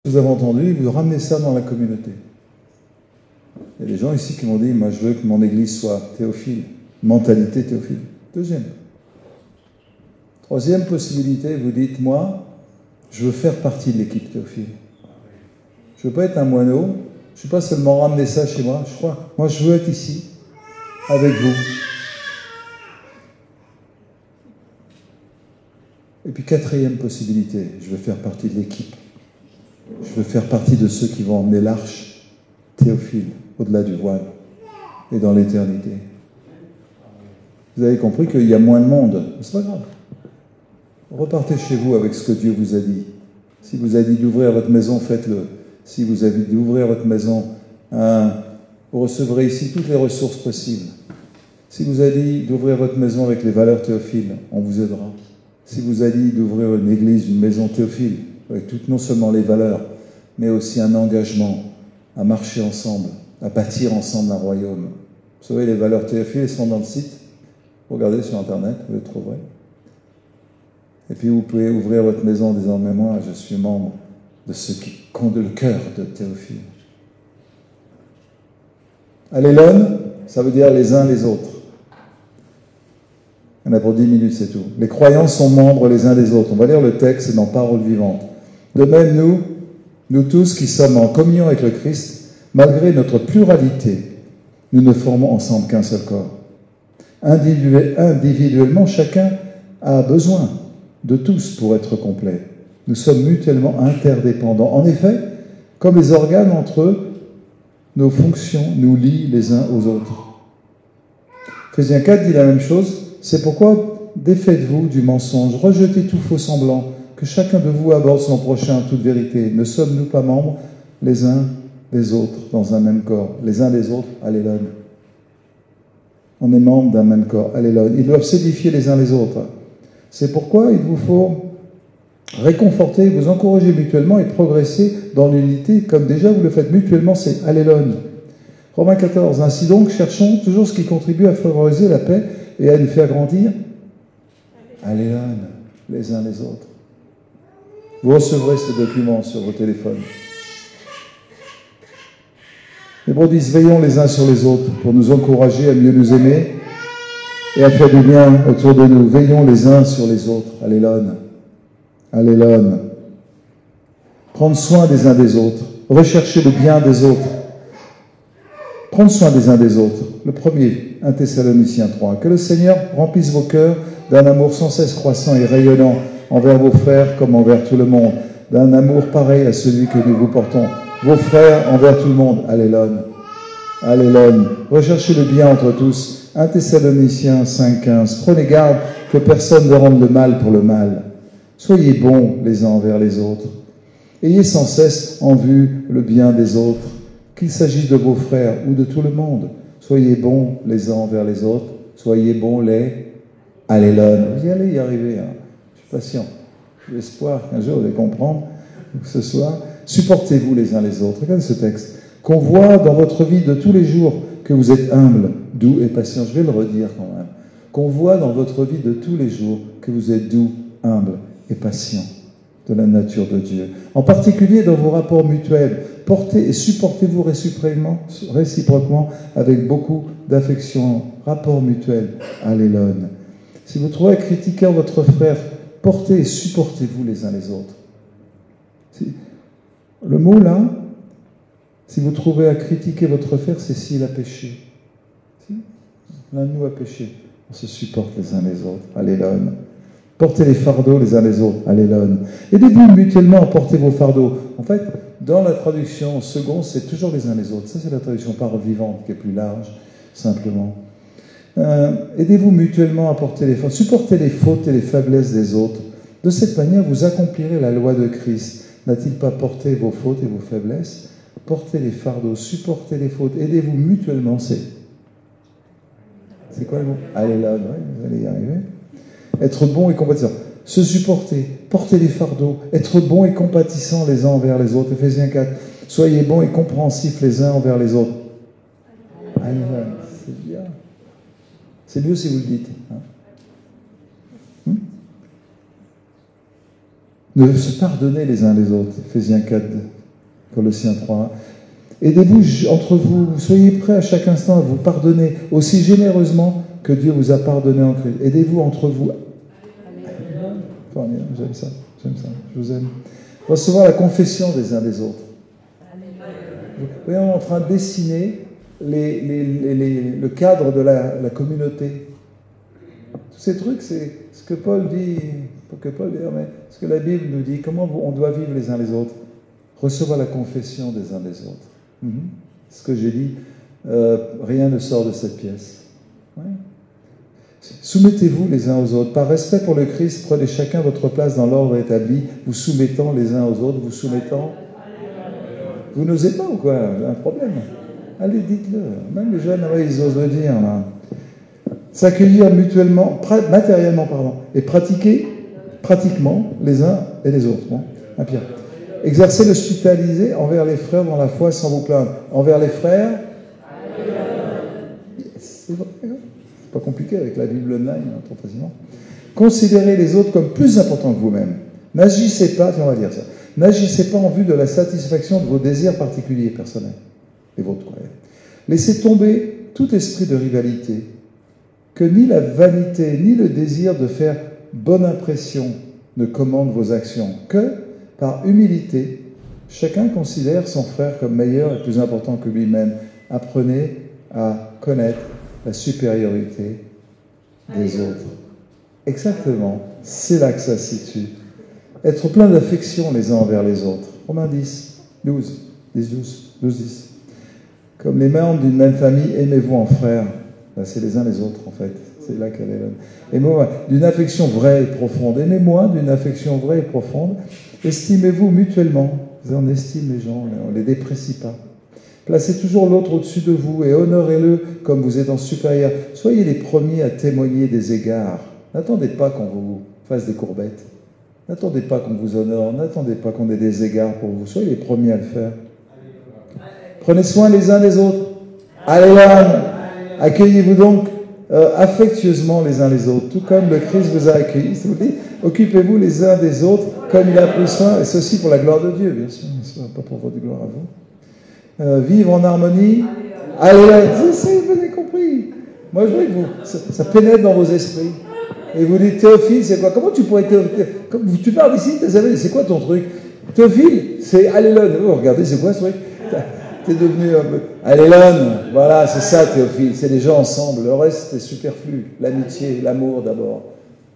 vous avez entendu, vous ramenez ça dans la communauté. Il y a des gens ici qui m'ont dit, moi je veux que mon église soit théophile, mentalité théophile. Deuxième. Troisième possibilité, vous dites, moi, je veux faire partie de l'équipe théophile. Je ne veux pas être un moineau, je ne veux pas seulement ramener ça chez moi, je crois. Moi je veux être ici, avec vous. Et puis quatrième possibilité, je veux faire partie de l'équipe. Je veux faire partie de ceux qui vont emmener l'arche théophile au-delà du voile et dans l'éternité. Vous avez compris qu'il y a moins de monde, c'est pas grave. Repartez chez vous avec ce que Dieu vous a dit. Si vous a dit d'ouvrir votre maison, faites-le. Si vous avez dit d'ouvrir votre maison, vous recevrez ici toutes les ressources possibles. Si vous a dit d'ouvrir votre maison avec les valeurs théophiles, on vous aidera. Si vous a dit d'ouvrir une église, une maison théophile, avec toutes non seulement les valeurs, mais aussi un engagement à marcher ensemble, à bâtir ensemble un royaume. Vous savez, les valeurs théophiles sont dans le site. Regardez sur Internet, vous les trouverez. Et puis vous pouvez ouvrir votre maison en disant, mais moi, je suis membre de ceux qui comptent le cœur de Théophile. Allélone, ça veut dire les uns les autres. Il y en a pour 10 minutes, c'est tout. Les croyants sont membres les uns des autres. On va lire le texte dans Parole vivante. De même, nous tous qui sommes en communion avec le Christ, malgré notre pluralité, nous ne formons ensemble qu'un seul corps. Individuellement, chacun a besoin de tous pour être complet. Nous sommes mutuellement interdépendants. En effet, comme les organes entre eux, nos fonctions nous lient les uns aux autres. Ephésiens 4 dit la même chose. C'est pourquoi défaites-vous du mensonge, rejetez tout faux semblant, que chacun de vous aborde son prochain en toute vérité. Ne sommes-nous pas membres les uns des autres dans un même corps? Les uns des autres, alléluia. On est membres d'un même corps, alléluia. Ils doivent s'édifier les uns les autres. C'est pourquoi il vous faut réconforter, vous encourager mutuellement et progresser dans l'unité, comme déjà vous le faites mutuellement, c'est alléluia. Romains 14. Ainsi donc, cherchons toujours ce qui contribue à favoriser la paix et à nous faire grandir. Alléluia, les uns les autres. Vous recevrez ce document sur vos téléphones. Les Hébreux disent, veillons les uns sur les autres pour nous encourager à mieux nous aimer et à faire du bien autour de nous. Veillons les uns sur les autres. Alléluia. Alléluia. Prendre soin des uns des autres. Rechercher le bien des autres. Prendre soin des uns des autres. Le premier, 1 Thessaloniciens 3. Que le Seigneur remplisse vos cœurs d'un amour sans cesse croissant et rayonnant envers vos frères comme envers tout le monde. D'un amour pareil à celui que nous vous portons. Vos frères envers tout le monde. Alléluia. Alléluia. Recherchez le bien entre tous. 1 Thessaloniciens 5,15. Prenez garde que personne ne rende le mal pour le mal. Soyez bons les uns envers les autres. Ayez sans cesse en vue le bien des autres, qu'il s'agisse de vos frères ou de tout le monde. Soyez bons les uns envers les autres. Soyez bons les... Alléluia. Vous allez y arriver. Je suis patient. J'ai l'espoir qu'un jour vous allez comprendre que ce soir. Supportez-vous les uns les autres. Regardez ce texte. Qu'on voit dans votre vie de tous les jours que vous êtes humble, doux et patient. Je vais le redire quand même. Qu'on voit dans votre vie de tous les jours que vous êtes doux, humble et patient de la nature de Dieu. En particulier dans vos rapports mutuels. Portez et supportez-vous réciproquement avec beaucoup d'affection. Rapport mutuel. Alléluia. Si vous trouvez à critiquer votre frère, portez et supportez-vous les uns les autres. Le mot là, si vous trouvez à critiquer votre frère, c'est s'il a péché. Si l'un de nous a péché, on se supporte les uns les autres. Alléluia. Portez les fardeaux les uns les autres. Alléluia. Aidez-vous mutuellement à porter vos fardeaux. En fait, dans la traduction second, c'est toujours les uns les autres. Ça, c'est la traduction Parole vivante qui est plus large, simplement. Aidez-vous mutuellement à porter les fardeaux. Supportez les fautes et les faiblesses des autres. De cette manière, vous accomplirez la loi de Christ. N'a-t-il pas porté vos fautes et vos faiblesses? Portez les fardeaux, supportez les fautes, aidez-vous mutuellement. C'est quoi le mot? Allez là, ouais, vous allez y arriver. Être bon et compatissant. Se supporter, porter les fardeaux, être bon et compatissant les uns envers les autres. Ephésiens 4. Soyez bons et compréhensifs les uns envers les autres. Allez là, c'est bien. C'est mieux si vous le dites. De se pardonner les uns les autres. Éphésiens 4, Colossiens 3. Aidez-vous entre vous, soyez prêts à chaque instant à vous pardonner aussi généreusement que Dieu vous a pardonné en Christ. Aidez-vous entre vous. J'aime ça, je vous aime. Recevoir la confession des uns des autres. Vous voyez, on est en train de dessiner le cadre de la communauté. Tous ces trucs, c'est ce que Paul dit, pas que Paul d'ailleurs, mais ce que la Bible nous dit, comment on doit vivre les uns les autres. Recevoir la confession des uns des autres. Ce que j'ai dit, rien ne sort de cette pièce. Ouais. Soumettez-vous les uns aux autres. Par respect pour le Christ, prenez chacun votre place dans l'ordre établi, vous soumettant les uns aux autres, vous soumettant. Vous n'osez pas ou quoi? Un problème. Allez, dites-le. Même les jeunes, ils osent le dire. Là. S'accueillir mutuellement, matériellement, et pratiquer pratiquement les uns et les autres. Bon, un Pierre. Exercez l'hospitalité envers les frères dans la foi sans vous plaindre. Envers les frères, c'est vrai, hein? C'est pas compliqué avec la Bible online, trop facilement. Considérez les autres comme plus importants que vous-même. N'agissez pas, on va dire ça, n'agissez pas en vue de la satisfaction de vos désirs particuliers, personnels. Les vôtres, quoi. Laissez tomber tout esprit de rivalité, que ni la vanité, ni le désir de faire bonne impression ne commandent vos actions, que, par humilité, chacun considère son frère comme meilleur et plus important que lui-même. Apprenez à connaître la supériorité des autres. Exactement, c'est là que ça se situe. Être plein d'affection les uns envers les autres. Romains 12. Comme les membres d'une même famille, aimez-vous en frères. Là, c'est les uns les autres, en fait. C'est là qu'elle est là. Aimez-moi d'une affection vraie et profonde. Aimez-moi d'une affection vraie et profonde. Estimez-vous mutuellement. On estime les gens, on ne les déprécie pas. Placez toujours l'autre au-dessus de vous et honorez-le comme vous êtes en supérieur. Soyez les premiers à témoigner des égards. N'attendez pas qu'on vous fasse des courbettes. N'attendez pas qu'on vous honore. N'attendez pas qu'on ait des égards pour vous. Soyez les premiers à le faire. Prenez soin les uns des autres. Alléluia. Accueillez-vous donc affectueusement les uns les autres, tout comme le Christ vous a accueillis. Occupez-vous les uns des autres comme il a pris soin, et ceci pour la gloire de Dieu, bien sûr, pas pour votre gloire à vous. Vivre en harmonie. Alléluia. Vous avez compris. Moi, je veux que ça pénètre dans vos esprits. Et vous dites, Théophile, c'est quoi? Comment tu pourrais être Théophile? Tu parles ici, c'est quoi ton truc? Théophile, c'est Alléluia. Oh, regardez, c'est quoi ce truc? T'es devenu un peu... Alléluia. Voilà, c'est ça, Théophile. C'est les gens ensemble. Le reste, c'est superflu. L'amitié, l'amour d'abord.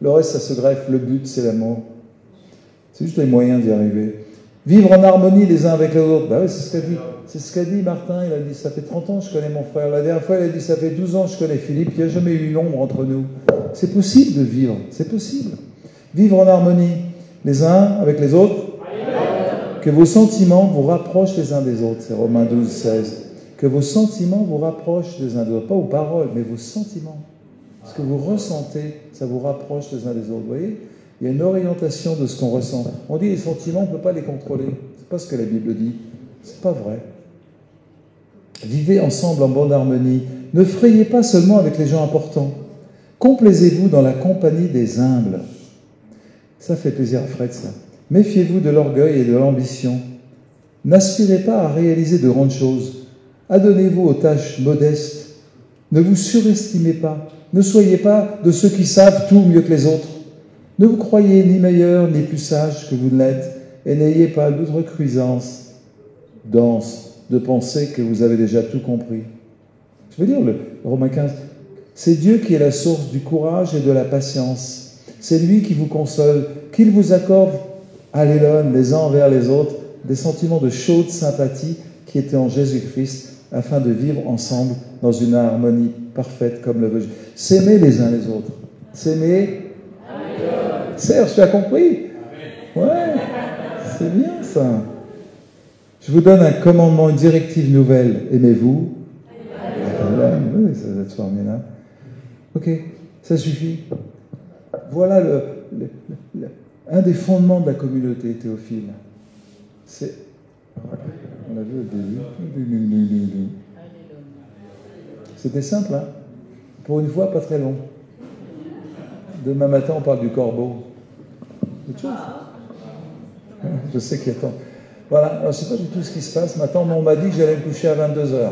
Le reste, ça se greffe. Le but, c'est l'amour. C'est juste les moyens d'y arriver. Vivre en harmonie les uns avec les autres. Ben oui, c'est ce qu'a dit. C'est ce qu'a dit Martin. Il a dit, ça fait 30 ans que je connais mon frère. La dernière fois, il a dit, ça fait 12 ans que je connais Philippe. Il n'y a jamais eu une ombre entre nous. C'est possible de vivre. C'est possible. Vivre en harmonie les uns avec les autres. Que vos sentiments vous rapprochent les uns des autres. C'est Romains 12, 16. Que vos sentiments vous rapprochent les uns des autres. Pas aux paroles, mais vos sentiments. Ce que vous ressentez, ça vous rapproche les uns des autres. Vous voyez? Il y a une orientation de ce qu'on ressent. On dit les sentiments, on ne peut pas les contrôler. C'est pas ce que la Bible dit. C'est pas vrai. Vivez ensemble en bonne harmonie. Ne frayez pas seulement avec les gens importants. Complaisez-vous dans la compagnie des humbles. Ça fait plaisir à Fred, ça. Méfiez-vous de l'orgueil et de l'ambition. N'aspirez pas à réaliser de grandes choses. Adonnez-vous aux tâches modestes. Ne vous surestimez pas. Ne soyez pas de ceux qui savent tout mieux que les autres. Ne vous croyez ni meilleur ni plus sage que vous ne l'êtes, et n'ayez pas l'outrecuidance dense de penser que vous avez déjà tout compris. Je veux dire, le Romains 15, c'est Dieu qui est la source du courage et de la patience. C'est lui qui vous console, qu'il vous accorde, alléluia, les uns envers les autres, des sentiments de chaude sympathie qui étaient en Jésus-Christ, afin de vivre ensemble dans une harmonie parfaite comme le veut Dieu. S'aimer les uns les autres. S'aimer. Serge, tu as compris? Ouais, c'est bien ça. Je vous donne un commandement, une directive nouvelle. Aimez-vous. Oui, ça va être formidable. Ok, ça suffit. Voilà un des fondements de la communauté, Théophile. C'est... On l'a vu au début. C'était simple, hein? Pour une fois, pas très long. Demain matin, on parle du corbeau. Autre chose. Je sais qu'il y a tant. Voilà, alors je ne sais pas du tout ce qui se passe maintenant, mais on m'a dit que j'allais me coucher à 22 h.